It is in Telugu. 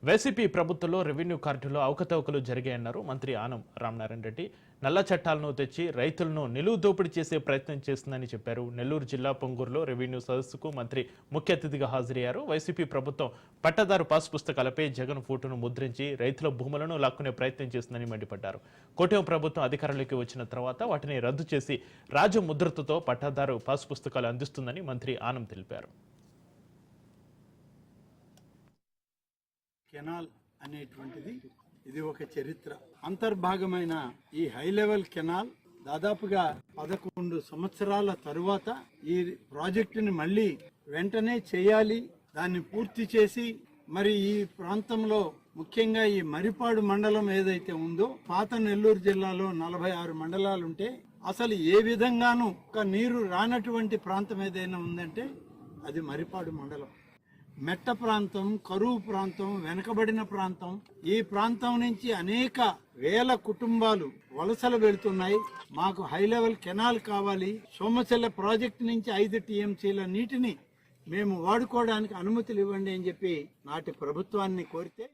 వైసీపీ ప్రభుత్వంలో రెవెన్యూ కార్డులో అవకతవకలు జరిగాయన్నారు మంత్రి ఆనం రామనారాయణ రెడ్డి. నల్ల చట్టాలను తెచ్చి రైతులను నిలువు దోపిడీ చేసే ప్రయత్నం చేస్తుందని చెప్పారు. నెల్లూరు జిల్లా పొంగూరులో రెవెన్యూ సదస్సుకు మంత్రి ముఖ్య అతిథిగా హాజరయ్యారు. వైసీపీ ప్రభుత్వం పట్టాదారు పాస్ పుస్తకాలపై జగన్ ఫోటోను ముద్రించి రైతుల భూములను లాక్కునే ప్రయత్నం చేస్తుందని మండిపడ్డారు. కూటమి ప్రభుత్వం అధికారంలోకి వచ్చిన తర్వాత వాటిని రద్దు చేసి రాజముద్రతతో పట్టాదారు పాస్ పుస్తకాలు అందిస్తుందని మంత్రి ఆనం తెలిపారు. కెనాల్ అనేటువంటిది ఇది ఒక చరిత్ర అంతర్భాగమైన ఈ హై లెవెల్ కెనాల్ దాదాపుగా 11 సంవత్సరాల తరువాత ఈ ప్రాజెక్టుని మళ్ళీ వెంటనే చేయాలి. దాన్ని పూర్తి చేసి మరి ఈ ప్రాంతంలో ముఖ్యంగా ఈ మరిపాడు మండలం ఏదైతే ఉందో పాత నెల్లూరు జిల్లాలో 46 మండలాలుంటే అసలు ఏ విధంగానూ ఒక నీరు రానటువంటి ప్రాంతం ఏదైనా ఉందంటే అది మరిపాడు మండలం. మెట్ట ప్రాంతం, కరువు ప్రాంతం, వెనకబడిన ప్రాంతం. ఈ ప్రాంతం నుంచి అనేక వేల కుటుంబాలు వలసలు వెళ్తున్నాయి. మాకు హై లెవెల్ కెనాల్ కావాలి. సోమశిల ప్రాజెక్టు నుంచి 5 టీఎంసీల నీటిని మేము వాడుకోవడానికి అనుమతులు ఇవ్వండి అని చెప్పి నాటి ప్రభుత్వాన్ని కోరితే